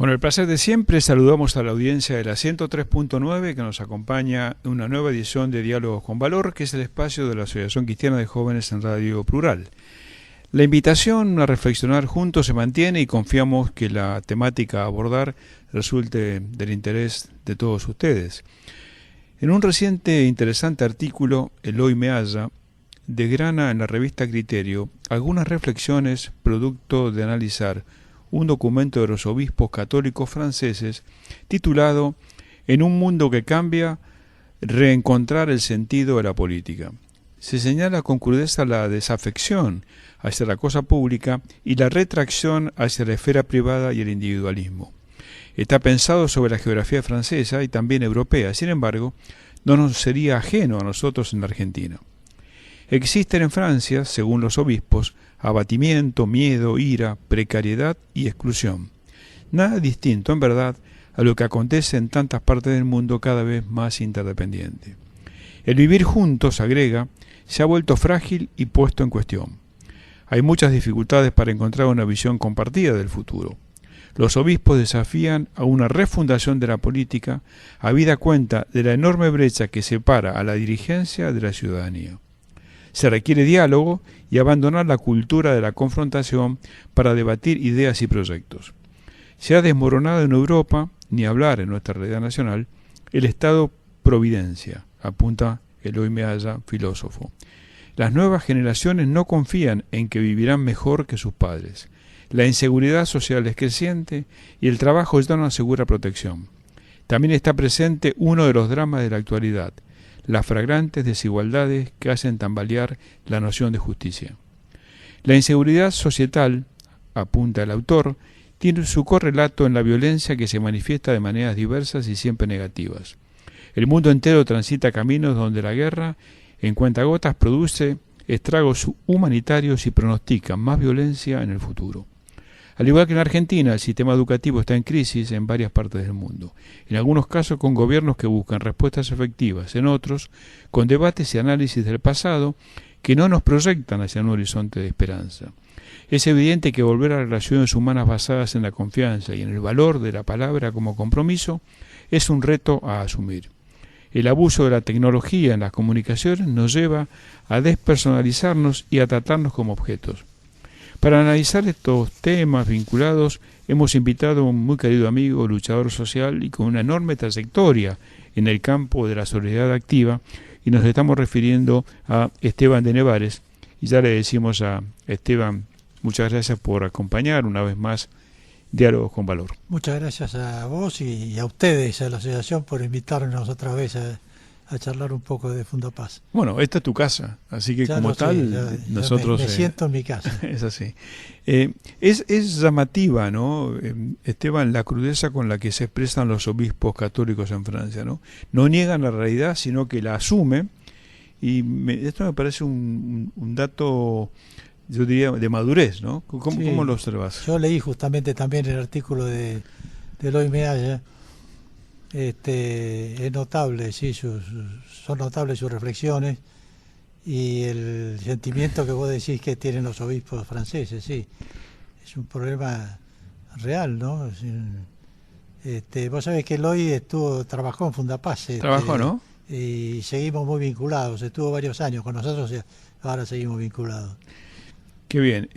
Con el placer de siempre, saludamos a la audiencia de la 103.9 que nos acompaña en una nueva edición de Diálogos con Valor, que es el espacio de la Asociación Cristiana de Jóvenes en Radio Plural. La invitación a reflexionar juntos se mantiene y confiamos que la temática a abordar resulte del interés de todos ustedes. En un reciente e interesante artículo, Eloy Mealla desgrana en la revista Criterio algunas reflexiones producto de analizar un documento de los obispos católicos franceses titulado En un mundo que cambia, reencontrar el sentido de la política. Se señala con crudeza la desafección hacia la cosa pública y la retracción hacia la esfera privada y el individualismo. Está pensado sobre la geografía francesa y también europea, sin embargo, no nos sería ajeno a nosotros en la Argentina. Existen en Francia, según los obispos, abatimiento, miedo, ira, precariedad y exclusión. Nada distinto, en verdad, a lo que acontece en tantas partes del mundo cada vez más interdependiente. El vivir juntos, agrega, se ha vuelto frágil y puesto en cuestión. Hay muchas dificultades para encontrar una visión compartida del futuro. Los obispos desafían a una refundación de la política, habida cuenta de la enorme brecha que separa a la dirigencia de la ciudadanía. Se requiere diálogo y abandonar la cultura de la confrontación para debatir ideas y proyectos. Se ha desmoronado en Europa, ni hablar en nuestra realidad nacional, el Estado-providencia, apunta Eloy Mealla, filósofo. Las nuevas generaciones no confían en que vivirán mejor que sus padres. La inseguridad social es creciente y el trabajo ya no asegura protección. También está presente uno de los dramas de la actualidad, las flagrantes desigualdades que hacen tambalear la noción de justicia. La inseguridad societal, apunta el autor, tiene su correlato en la violencia que se manifiesta de maneras diversas y siempre negativas. El mundo entero transita caminos donde la guerra, en cuentagotas, produce estragos humanitarios y pronostica más violencia en el futuro. Al igual que en Argentina, el sistema educativo está en crisis en varias partes del mundo. En algunos casos con gobiernos que buscan respuestas efectivas, en otros con debates y análisis del pasado que no nos proyectan hacia un horizonte de esperanza. Es evidente que volver a relaciones humanas basadas en la confianza y en el valor de la palabra como compromiso es un reto a asumir. El abuso de la tecnología en las comunicaciones nos lleva a despersonalizarnos y a tratarnos como objetos. Para analizar estos temas vinculados, hemos invitado a un muy querido amigo, luchador social y con una enorme trayectoria en el campo de la solidaridad activa, y nos estamos refiriendo a Esteban de Nevares. Y ya le decimos a Esteban, muchas gracias por acompañar una vez más Diálogos con Valor. Muchas gracias a vos y a ustedes, a la asociación, por invitarnos otra vez a charlar un poco de Fundapaz. Bueno, esta es tu casa, así que ya como tal, nosotros... Me siento en mi casa. Es así. Es llamativa, ¿no, Esteban, la crudeza con la que se expresan los obispos católicos en Francia, ¿no? No niegan la realidad, sino que la asumen, y esto me parece un dato, yo diría, de madurez, ¿no? ¿Cómo lo observas? Yo leí justamente también el artículo de Eloy Mealla. Es notable, sí, son notables sus reflexiones y el sentimiento que vos decís que tienen los obispos franceses, sí, es un problema real, ¿no? Vos sabés que Eloy trabajó en Fundapaz. Trabajó, ¿no? Y seguimos muy vinculados, estuvo varios años con nosotros y ahora seguimos vinculados. Qué bien.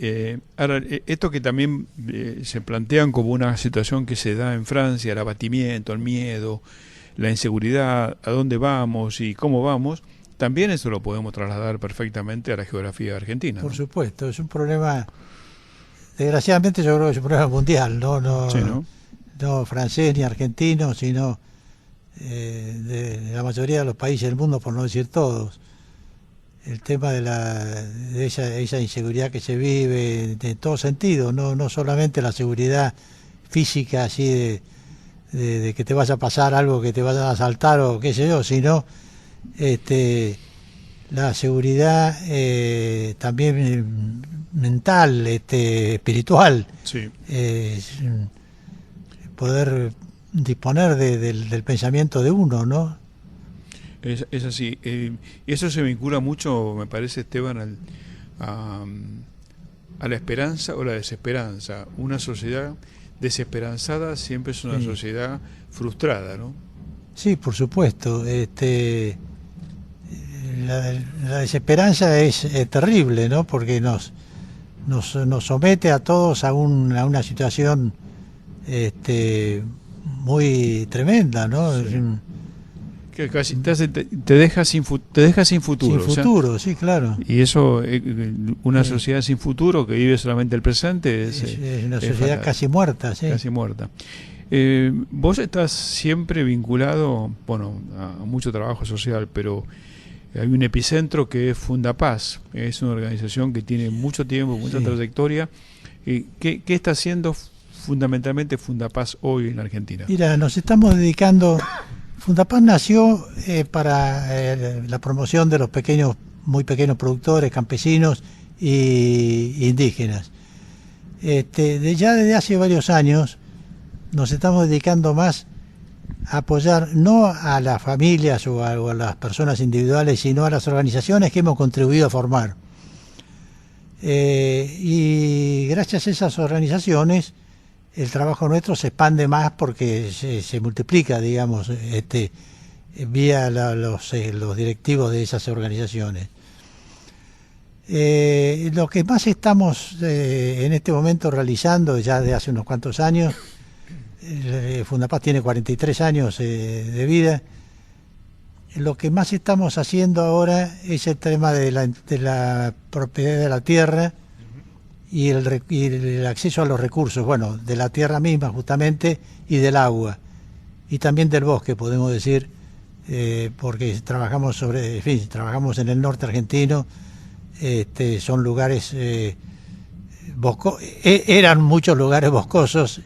Ahora, esto que también se plantean como una situación que se da en Francia, el abatimiento, el miedo, la inseguridad, a dónde vamos y cómo vamos, también eso lo podemos trasladar perfectamente a la geografía argentina. Por supuesto, es un problema, desgraciadamente yo creo que es un problema mundial, Sí, ¿no? No francés ni argentino, sino de la mayoría de los países del mundo, por no decir todos. El tema de esa inseguridad que se vive de todo sentido, no solamente la seguridad física, así de que te vaya a pasar algo, que te vayan a asaltar o qué sé yo, sino la seguridad también mental, espiritual, sí. Poder disponer del pensamiento de uno, ¿no? Es así. Eso se vincula mucho, me parece, Esteban, a la esperanza o la desesperanza. Una sociedad desesperanzada siempre es una Sí. sociedad frustrada, ¿no? Sí, por supuesto. La desesperanza es terrible, ¿no? Porque nos somete a todos a una situación muy tremenda, ¿no? Sí. Es un- Que casi te deja te deja sin futuro. sin O sea, futuro, sí, claro. y eso, una Sí. sociedad sin futuro que vive solamente el presente Es una es sociedad fatal, casi muerta, sí. casi muerta. Vos estás siempre vinculado, bueno, a mucho trabajo social, pero hay un epicentro que es Fundapaz. Es una organización que tiene mucho tiempo, mucha Sí. trayectoria. ¿Qué está haciendo fundamentalmente Fundapaz hoy en Argentina? Mira, nos estamos dedicando. Fundapaz nació para la promoción de los muy pequeños productores, campesinos y indígenas. Ya desde hace varios años nos estamos dedicando más a apoyar no a las familias o a las personas individuales, sino a las organizaciones que hemos contribuido a formar. Y gracias a esas organizaciones el trabajo nuestro se expande más porque se multiplica, digamos, vía los directivos de esas organizaciones. Lo que más estamos en este momento realizando, ya de hace unos cuantos años, Fundapaz tiene 43 años de vida, lo que más estamos haciendo ahora es el tema de la propiedad de la tierra y el acceso a los recursos, bueno, de la tierra misma justamente y del agua y también del bosque, podemos decir, porque trabajamos trabajamos en el norte argentino, son lugares eran muchos lugares boscosos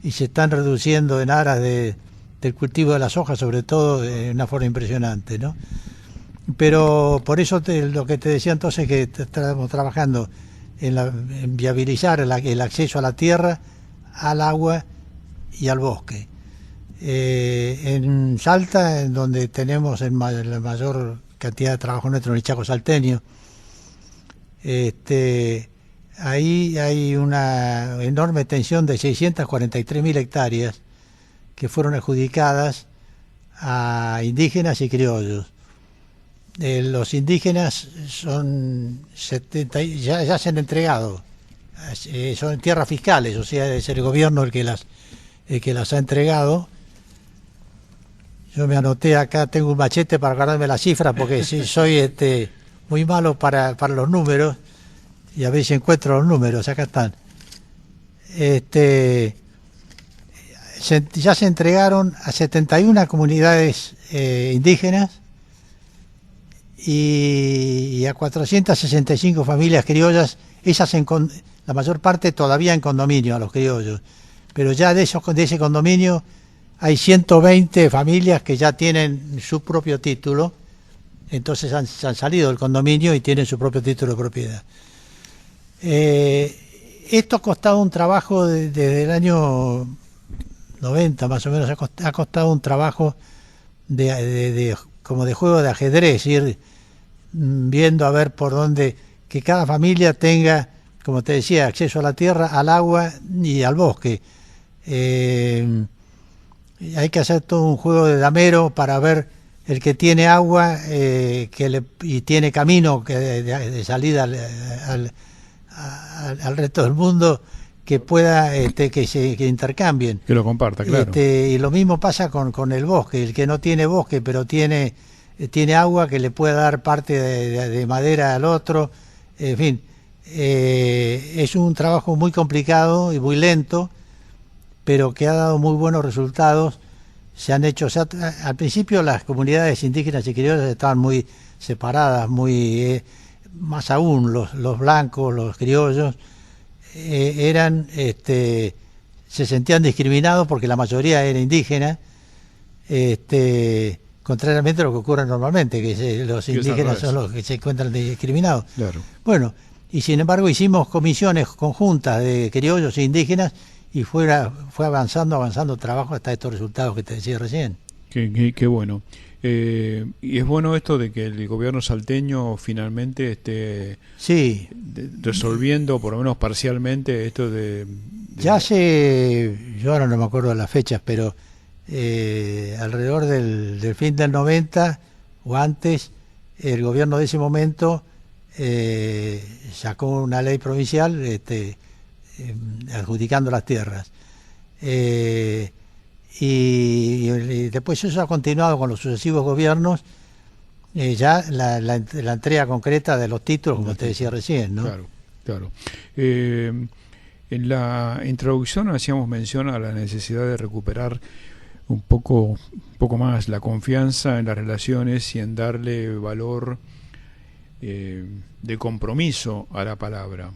y se están reduciendo en aras del cultivo de las hojas, sobre todo de una forma impresionante, ¿no? Pero por eso lo que te decía entonces, que estamos trabajando en viabilizar el acceso a la tierra, al agua y al bosque. En Salta, en donde tenemos la mayor cantidad de trabajo nuestro, en el Chaco salteño, ahí hay una enorme extensión de 643.000 hectáreas que fueron adjudicadas a indígenas y criollos. Los indígenas son 70, ya se han entregado, son tierras fiscales, o sea, es el gobierno el que las ha entregado. Yo me anoté acá, tengo un machete para acordarme las cifras, porque sí, soy muy malo para los números, y a ver si encuentro los números, acá están. Ya se entregaron a 71 comunidades indígenas y a 465 familias criollas, esas la mayor parte todavía en condominio, a los criollos, pero ya de ese condominio hay 120 familias que ya tienen su propio título, entonces se han salido del condominio y tienen su propio título de propiedad. Esto ha costado un trabajo desde el año 90 más o menos, ha costado un trabajo como de juego de ajedrez, ir viendo a ver por dónde, que cada familia tenga, como te decía, acceso a la tierra, al agua y al bosque. Hay que hacer todo un juego de damero para ver el que tiene agua y tiene camino de salida al resto del mundo, que pueda que intercambien, que lo comparta, claro. Y lo mismo pasa con el bosque. El que no tiene bosque pero tiene agua, que le pueda dar parte de madera al otro, en fin, es un trabajo muy complicado y muy lento, pero que ha dado muy buenos resultados. Se han hecho, al principio las comunidades indígenas y criollas estaban muy separadas, más aún los blancos, los criollos, se sentían discriminados porque la mayoría era indígena, contrariamente a lo que ocurre normalmente, que los indígenas son los que se encuentran discriminados. Claro. Bueno, y sin embargo hicimos comisiones conjuntas de criollos e indígenas y fue avanzando el trabajo hasta estos resultados que te decía recién. Qué bueno. Y es bueno esto de que el gobierno salteño finalmente esté resolviendo, por lo menos parcialmente, esto de Ya hace, yo ahora no me acuerdo de las fechas, pero alrededor del fin del 90 o antes, el gobierno de ese momento sacó una ley provincial adjudicando las tierras. Y después eso ha continuado con los sucesivos gobiernos, ya la entrega concreta de los títulos, como te decía recién, ¿no? Claro, claro. En la introducción hacíamos mención a la necesidad de recuperar un poco más la confianza en las relaciones y en darle valor de compromiso a la palabra.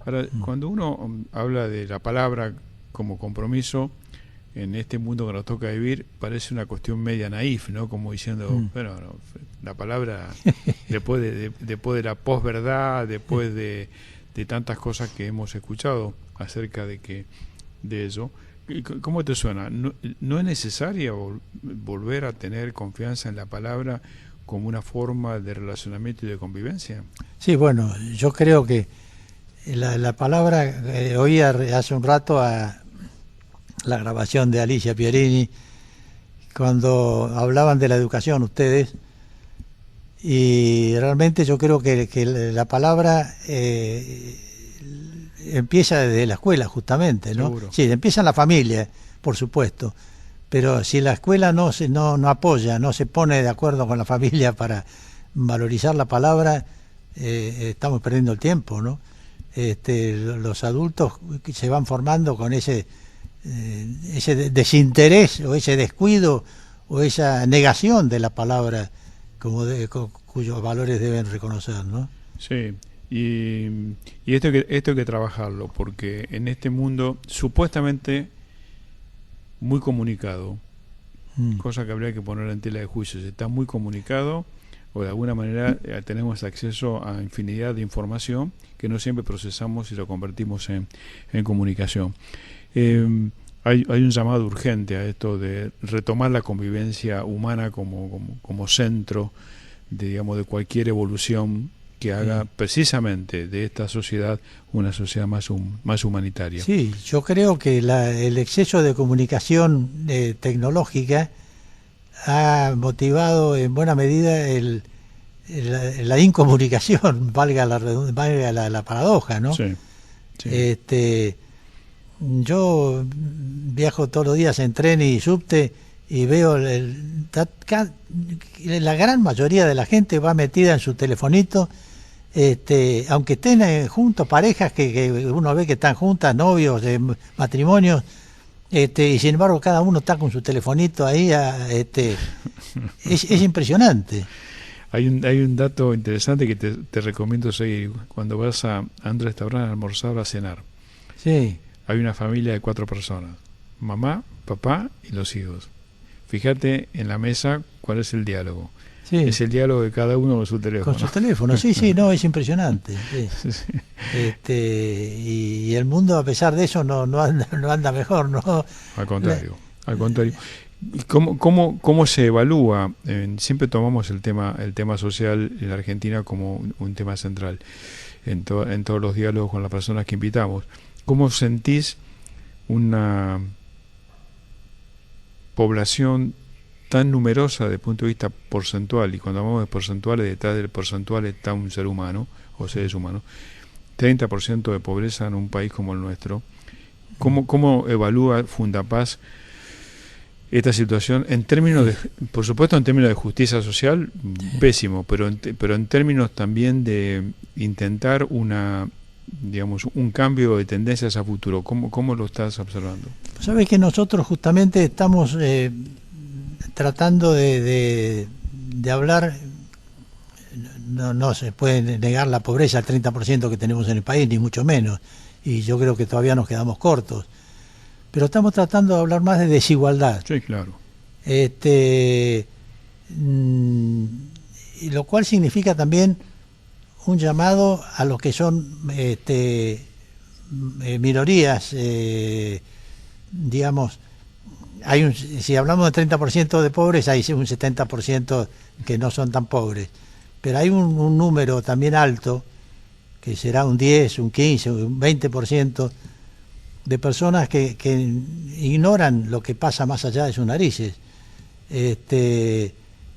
Ahora, cuando uno habla de la palabra como compromiso, en este mundo que nos toca vivir, parece una cuestión media naif, ¿no? Como diciendo, bueno, no, la palabra, después de la posverdad, después de tantas cosas que hemos escuchado acerca de eso, ¿cómo te suena? ¿No es necesaria volver a tener confianza en la palabra como una forma de relacionamiento y de convivencia? Sí, bueno, yo creo que la palabra, oía hace un rato a la grabación de Alicia Pierini, cuando hablaban de la educación ustedes, y realmente yo creo que la palabra empieza desde la escuela, justamente, ¿no? Seguro. Sí, empieza en la familia, por supuesto, pero si la escuela no apoya, no se pone de acuerdo con la familia para valorizar la palabra, estamos perdiendo el tiempo, ¿no? Los adultos que se van formando con ese desinterés o ese descuido o esa negación de la palabra cuyos valores deben reconocer, ¿no? Sí, y esto hay que trabajarlo, porque en este mundo supuestamente muy comunicado, cosa que habría que poner en tela de juicio, se está muy comunicado, o de alguna manera tenemos acceso a infinidad de información que no siempre procesamos y lo convertimos en comunicación. Hay un llamado urgente a esto de retomar la convivencia humana como centro de cualquier evolución que haga precisamente de esta sociedad una sociedad más humanitaria. Sí, yo creo que el exceso de comunicación tecnológica ha motivado en buena medida la incomunicación, valga la paradoja, ¿no? Sí, sí. Yo viajo todos los días en tren y subte y veo la gran mayoría de la gente va metida en su telefonito, aunque estén juntos, parejas que uno ve que están juntas, novios, matrimonios, y sin embargo cada uno está con su telefonito ahí, es impresionante. Hay un dato interesante que te recomiendo seguir. Cuando vas a un restaurante a almorzar o a cenar, sí, hay una familia de 4 personas, mamá, papá y los hijos. Fíjate en la mesa cuál es el diálogo. Sí. Es el diálogo de cada uno con su teléfono. Con su teléfono, sí, no, es impresionante. Sí. Sí. Y el mundo, a pesar de eso, no anda mejor, ¿no? Al contrario. ¿Cómo se evalúa? Siempre tomamos el tema social en la Argentina como un tema central en todos los diálogos con las personas que invitamos. ¿Cómo sentís una población tan numerosa desde el punto de vista porcentual? Y cuando hablamos de porcentuales, detrás del porcentual está un ser humano o seres humanos. 30% de pobreza en un país como el nuestro. ¿Cómo evalúa Fundapaz esta situación en términos de, por supuesto, en términos de justicia social, pésimo, pero en términos también de intentar un cambio de tendencias a futuro? ¿Cómo lo estás observando? Sabes que nosotros justamente estamos tratando de hablar, no se puede negar la pobreza al 30% que tenemos en el país, ni mucho menos, y yo creo que todavía nos quedamos cortos, pero estamos tratando de hablar más de desigualdad. Sí, claro. Lo cual significa también un llamado a los que son minorías, digamos, si hablamos de 30% de pobres, hay un 70% que no son tan pobres, pero hay un número también alto, que será un 10, un 15, un 20%, de personas que ignoran lo que pasa más allá de sus narices.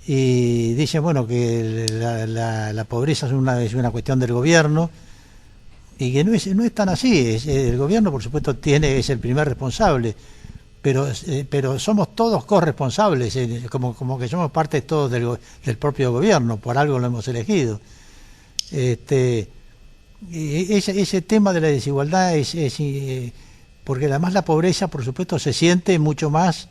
Y dicen, bueno, que la pobreza es una cuestión del gobierno, y que no es tan así. El gobierno, por supuesto, es el primer responsable, pero somos todos corresponsables, como que somos parte todos del propio gobierno, por algo lo hemos elegido. Ese tema de la desigualdad porque además la pobreza, por supuesto, se siente mucho más,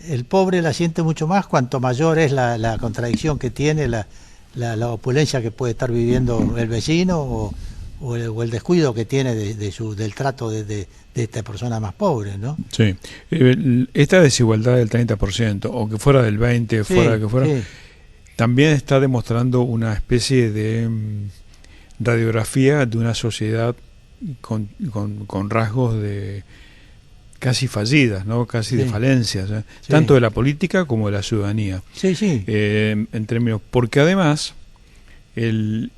el pobre la siente mucho más cuanto mayor es la contradicción que tiene, la opulencia que puede estar viviendo el vecino, o el descuido que tiene del trato de esta persona más pobre, ¿no? Sí. Esta desigualdad del 30%, o que fuera del 20%, fuera que fuera, sí, también está demostrando una especie de radiografía de una sociedad con rasgos de casi fallidas, ¿no? Casi de falencias, ¿eh? Sí. Tanto de la política como de la ciudadanía. Sí, sí. En términos, porque además el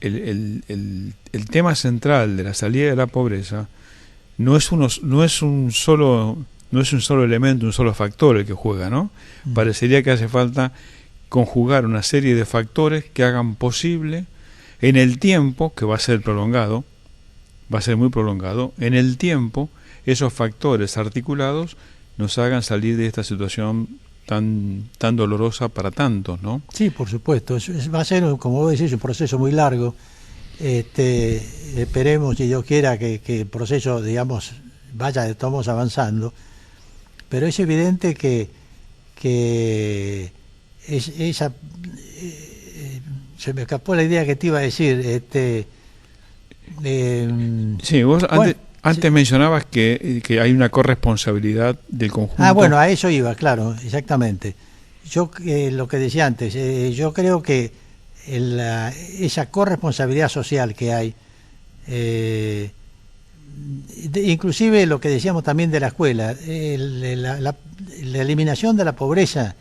tema central de la salida de la pobreza no es un solo elemento, un solo factor el que juega, ¿no? Parecería que hace falta conjugar una serie de factores que hagan posible en el tiempo, que va a ser prolongado, va a ser muy prolongado, en el tiempo esos factores articulados nos hagan salir de esta situación tan dolorosa para tantos, ¿no? Sí, por supuesto. Va a ser, como vos decís, un proceso muy largo. Esperemos, si Dios quiera, que el proceso, digamos, vaya de todos avanzando. Pero es evidente que se me escapó la idea que te iba a decir. Sí, vos antes mencionabas que hay una corresponsabilidad del conjunto. Ah, bueno, a eso iba, claro, exactamente. Yo lo que decía antes, yo creo que esa corresponsabilidad social que hay, inclusive lo que decíamos también de la escuela, la eliminación de la pobreza,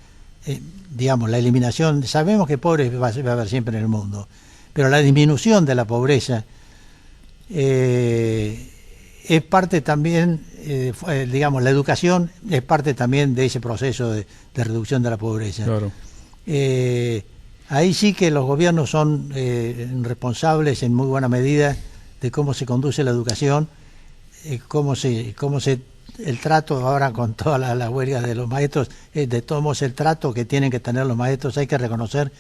digamos, la eliminación, sabemos que pobres va a haber siempre en el mundo, pero la disminución de la pobreza es parte también, digamos, la educación es parte también de ese proceso de reducción de la pobreza. Claro. Ahí sí que los gobiernos son responsables en muy buena medida de cómo se conduce la educación, el trato ahora con todas las huelgas de los maestros, de todos modos el trato que tienen que tener los maestros. Hay que reconocer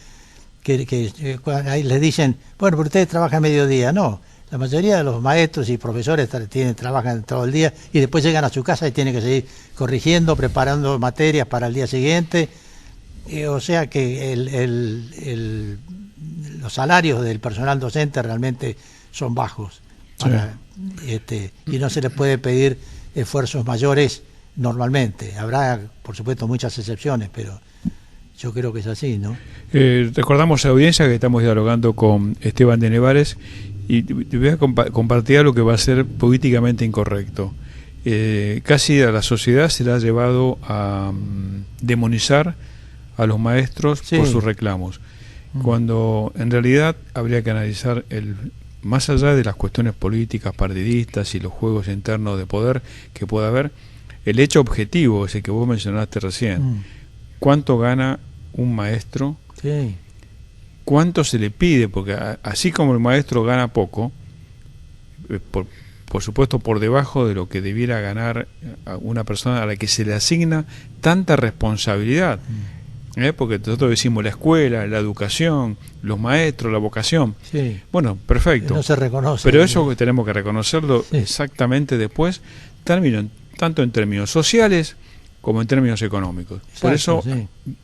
que ahí les dicen, bueno, pero ustedes trabajan a mediodía. No, la mayoría de los maestros y profesores trabajan todo el día y después llegan a su casa y tienen que seguir corrigiendo, preparando materias para el día siguiente. O sea que los salarios del personal docente realmente son bajos. Y no se les puede pedir esfuerzos mayores normalmente. Habrá, por supuesto, muchas excepciones, pero yo creo que es así, ¿no? Recordamos a la audiencia que estamos dialogando con Esteban de Nevares y te voy a compartir algo que va a ser políticamente incorrecto. Casi a la sociedad se le ha llevado a demonizar a los maestros por sus reclamos, cuando en realidad habría que analizar más allá de las cuestiones políticas, partidistas y los juegos internos de poder que pueda haber, el hecho objetivo, ese que vos mencionaste recién. ¿Cuánto gana un maestro? Sí. ¿Cuánto se le pide? Porque así como el maestro gana poco, por supuesto por debajo de lo que debiera ganar una persona a la que se le asigna tanta responsabilidad. Porque nosotros decimos la escuela, la educación, los maestros, la vocación. Sí. Bueno, perfecto. No se reconoce. Pero eso tenemos que reconocerlo exactamente después, tanto en términos sociales como en términos económicos. Exacto, por eso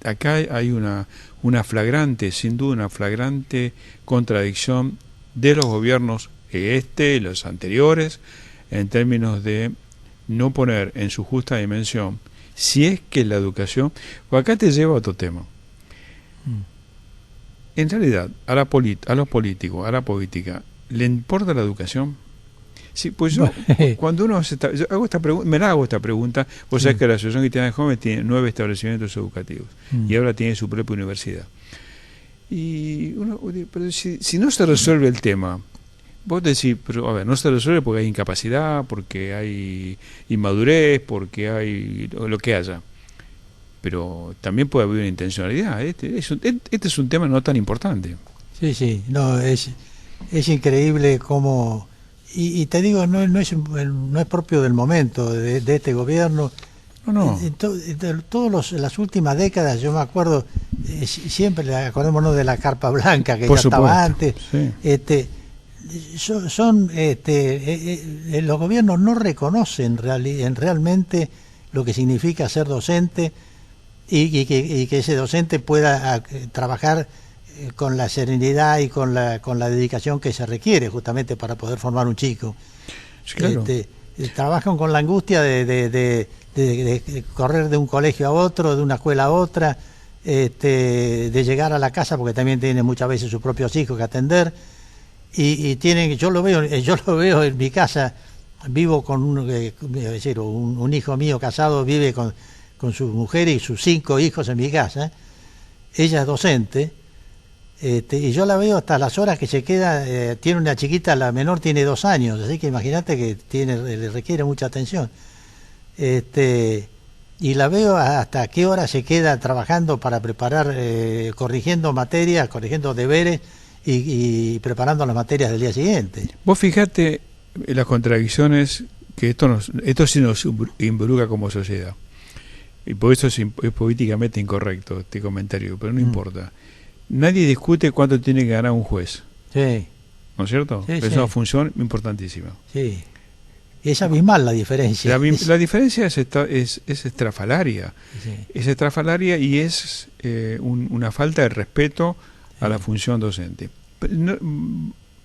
acá hay una flagrante, sin duda, una flagrante contradicción de los gobiernos, los anteriores, en términos de no poner en su justa dimensión, si es que la educación, o acá te lleva a otro tema. En realidad, a los políticos, a la política, ¿le importa la educación? Sí, pues yo, cuando uno yo hago esta pregunta, me la hago esta pregunta, vos sabés que la Asociación Cristiana de Jóvenes tiene 9 establecimientos educativos y ahora tiene su propia universidad. Y pero si no se resuelve el tema Vos decís, pero a ver, no se resuelve porque hay incapacidad, porque hay inmadurez, porque hay lo que haya. Pero también puede haber una intencionalidad. Este es un tema no tan importante. Sí, sí, no, es increíble cómo... Y te digo, no es propio del momento, de este gobierno. No. Todas las últimas décadas, yo me acuerdo, siempre acordémonos de la Carpa Blanca, que Por ya supuesto, estaba antes. Sí. Los gobiernos no reconocen realmente lo que significa ser docente y que ese docente pueda trabajar con la serenidad y con la dedicación que se requiere justamente para poder formar un chico. Sí, claro. Trabajan con la angustia de correr de un colegio a otro, de una escuela a otra, de llegar a la casa, porque también tienen muchas veces sus propios hijos que atender, y tienen, yo lo veo en mi casa, vivo con un hijo mío casado, vive con su mujer y sus 5 hijos en mi casa. Ella es docente, y yo la veo hasta las horas que se queda. Tiene una chiquita, la menor tiene 2 años, así que imagínate que le requiere mucha atención. Y la veo hasta qué hora se queda trabajando para preparar, corrigiendo materias, corrigiendo deberes y preparando las materias del día siguiente. Vos fijate las contradicciones que esto sí nos involucra como sociedad. Y por eso es políticamente incorrecto este comentario, pero no importa. Nadie discute cuánto tiene que ganar un juez. Sí. ¿No es cierto? Sí, es una función importantísima. Sí. Es abismal la diferencia. La diferencia es estrafalaria. Sí. Es estrafalaria y es una falta de respeto a la función docente.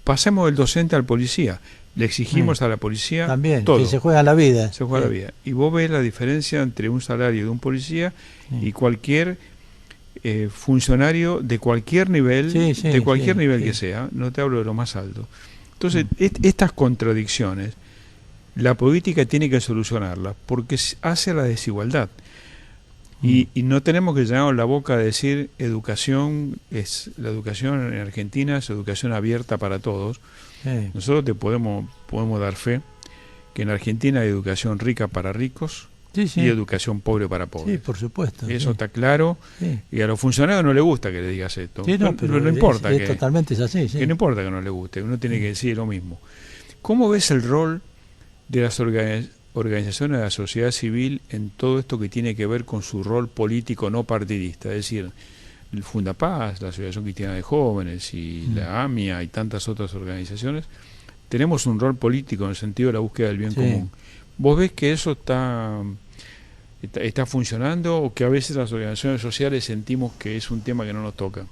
Pasemos del docente al policía. Le exigimos a la policía también, todo. que se juega la vida. Se juega la vida. Y vos ves la diferencia entre un salario de un policía y cualquier funcionario de cualquier nivel, que sea. No te hablo de lo más alto. Entonces, estas contradicciones, la política tiene que solucionarlas porque hace la desigualdad. Y no tenemos que llenarnos la boca de decir la educación en Argentina es educación abierta para todos. Sí. Nosotros podemos dar fe que en Argentina hay educación rica para ricos y educación pobre para pobres. Sí, por supuesto. Eso está claro. Sí. Y a los funcionarios no les gusta que le digas esto. Sí, pero no importa. Totalmente es así. Sí. Que no importa que no le guste, uno tiene que decir lo mismo. ¿Cómo ves el rol de las organizaciones de la sociedad civil en todo esto que tiene que ver con su rol político no partidista? Es decir, el Fundapaz, la Asociación Cristiana de Jóvenes y la AMIA y tantas otras organizaciones, tenemos un rol político en el sentido de la búsqueda del bien común. ¿Vos ves que eso está funcionando o que a veces las organizaciones sociales sentimos que es un tema que no nos toca?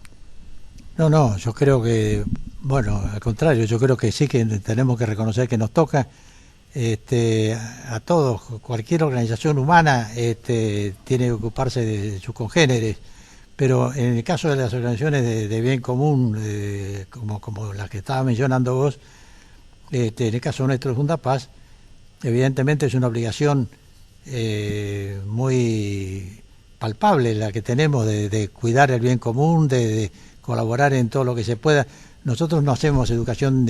No, yo creo que, bueno, al contrario, yo creo que sí que tenemos que reconocer que nos toca. A todos, cualquier organización humana tiene que ocuparse de sus congéneres, pero en el caso de las organizaciones de bien común, como las que estaba mencionando vos, en el caso nuestro de Fundapaz, evidentemente es una obligación muy palpable la que tenemos de cuidar el bien común, de colaborar en todo lo que se pueda. Nosotros no hacemos educación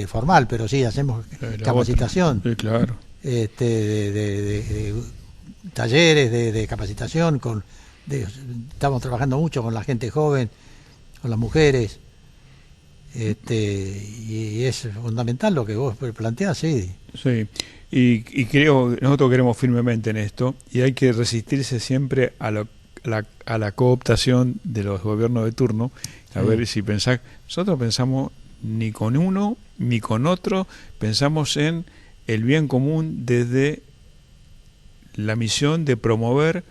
formal, pero sí hacemos capacitación. Sí, claro. De talleres de capacitación. Estamos trabajando mucho con la gente joven, con las mujeres. Y es fundamental lo que vos planteás, sí. Sí, y creo, nosotros creemos firmemente en esto, y hay que resistirse siempre a la cooptación de los gobiernos de turno. A ver si pensás, nosotros pensamos ni con uno ni con otro, pensamos en el bien común desde la misión de promover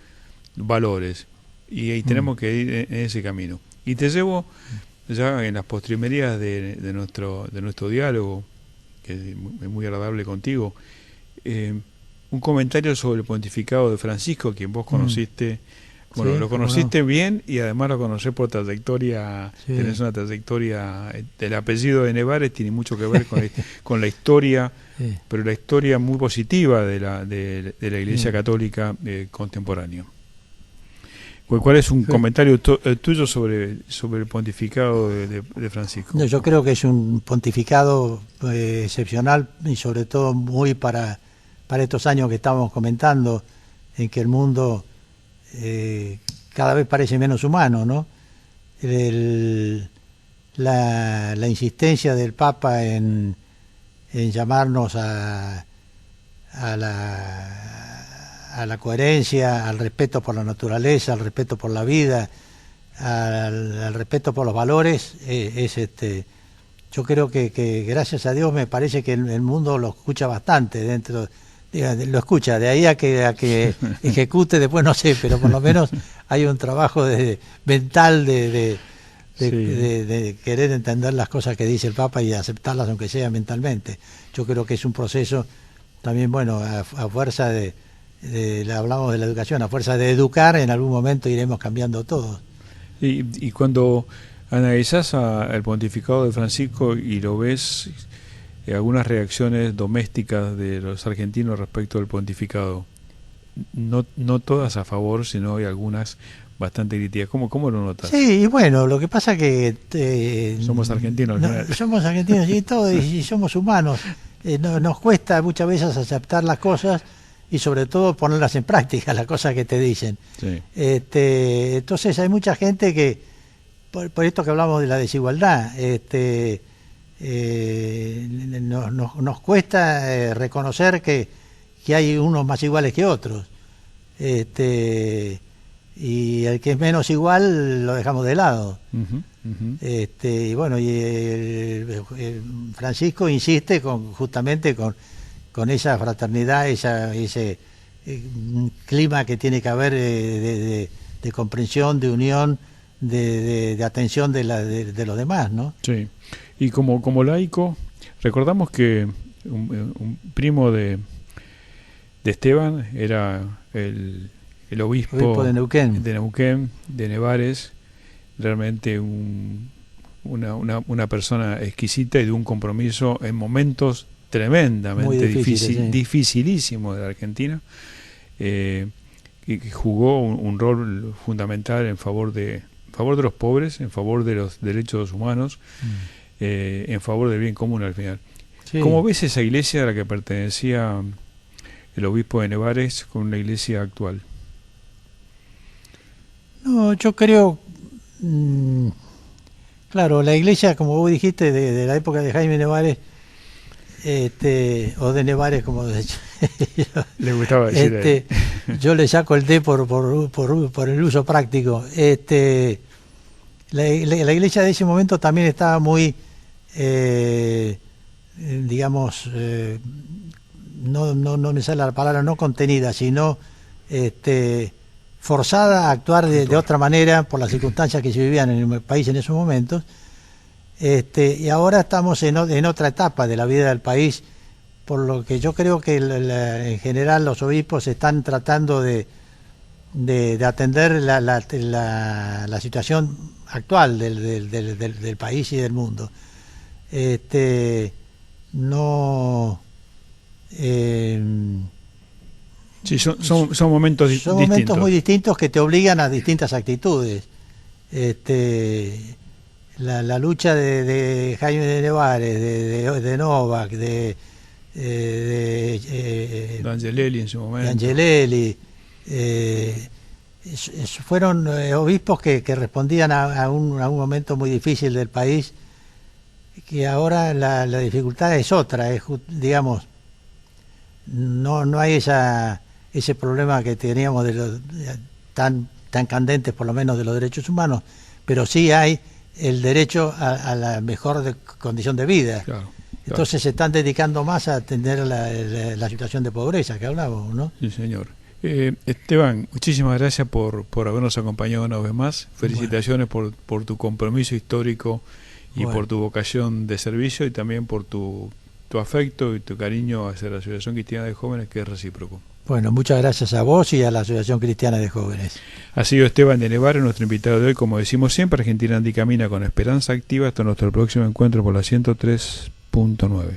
valores y tenemos que ir en ese camino. Y te llevo ya en las postrimerías de nuestro diálogo, que es muy agradable contigo, un comentario sobre el pontificado de Francisco, quien vos conociste. Bueno, sí, lo conociste bien y además lo conocés por trayectoria, tenés una trayectoria, el apellido de Nevares tiene mucho que ver con la historia, pero la historia muy positiva de la Iglesia Católica contemporánea. ¿Cuál es un comentario tuyo sobre el pontificado de Francisco? No, yo creo que es un pontificado excepcional y sobre todo muy para estos años que estamos comentando, en que el mundo cada vez parece menos humano, ¿no? La insistencia del Papa en llamarnos a la coherencia, al respeto por la naturaleza, al respeto por la vida, al respeto por los valores, yo creo que gracias a Dios me parece que el mundo lo escucha bastante lo escucha, de ahí a que ejecute después no sé, pero por lo menos hay un trabajo mental de querer entender las cosas que dice el Papa y aceptarlas aunque sea mentalmente. Yo creo que es un proceso también, bueno, a fuerza hablamos de la educación, a fuerza de educar, en algún momento iremos cambiando todos. Y cuando analizás el pontificado de Francisco y lo ves, algunas reacciones domésticas de los argentinos respecto al pontificado, no todas a favor, sino hay algunas bastante críticas. ¿Cómo lo notas? Sí, y bueno, lo que pasa que somos argentinos al final. Somos argentinos y todo, y somos humanos. Nos cuesta muchas veces aceptar las cosas y sobre todo ponerlas en práctica, las cosas que te dicen. Sí. Entonces hay mucha gente que, por esto que hablamos de la desigualdad, nos cuesta reconocer que hay unos más iguales que otros. Y el que es menos igual lo dejamos de lado. Y bueno, Francisco insiste justamente con esa fraternidad, ese clima que tiene que haber de comprensión, de unión, de atención de los demás, ¿no? Sí. Y como laico, recordamos que un primo de Esteban era el obispo de Neuquén, de Nevares, realmente una persona exquisita y de un compromiso en momentos tremendamente dificilísimos de la Argentina, y que jugó un rol fundamental en favor de los pobres, en favor de los derechos humanos, en favor del bien común al final. Sí. ¿Cómo ves esa iglesia a la que pertenecía el obispo de Nevares con una iglesia actual? No, yo creo, claro, la iglesia, como vos dijiste, de la época de Jaime Nevares, o de Nevares, como le gustaba decir yo le saco el D por el uso práctico. La iglesia de ese momento también estaba muy, digamos, no me sale la palabra, no contenida, sino forzada a actuar de otra manera por las circunstancias que se vivían en el país en esos momentos. Y ahora estamos en otra etapa de la vida del país, por lo que yo creo que en general los obispos están tratando de atender la situación actual del país y del mundo. Sí, son momentos distintos. Son momentos muy distintos que te obligan a distintas actitudes. La lucha de Jaime de Nevares, de Novak, de Angelelli en su momento. De Angelelli, fueron obispos que respondían a un momento muy difícil del país, que ahora la dificultad es otra, digamos, no hay ese problema que teníamos tan candentes, por lo menos, de los derechos humanos, pero sí hay el derecho a la mejor condición de vida. Claro. Entonces se están dedicando más a atender la situación de pobreza que hablábamos, ¿no? Sí, señor. Esteban, muchísimas gracias por habernos acompañado una vez más. Felicitaciones por tu compromiso histórico y por tu vocación de servicio, y también por tu afecto y tu cariño hacia la Asociación Cristiana de Jóvenes, que es recíproco. Bueno, muchas gracias a vos y a la Asociación Cristiana de Jóvenes. Ha sido Esteban de Nevares, nuestro invitado de hoy. Como decimos siempre, Argentina Andicamina con esperanza activa. Hasta nuestro próximo encuentro por la 103.9.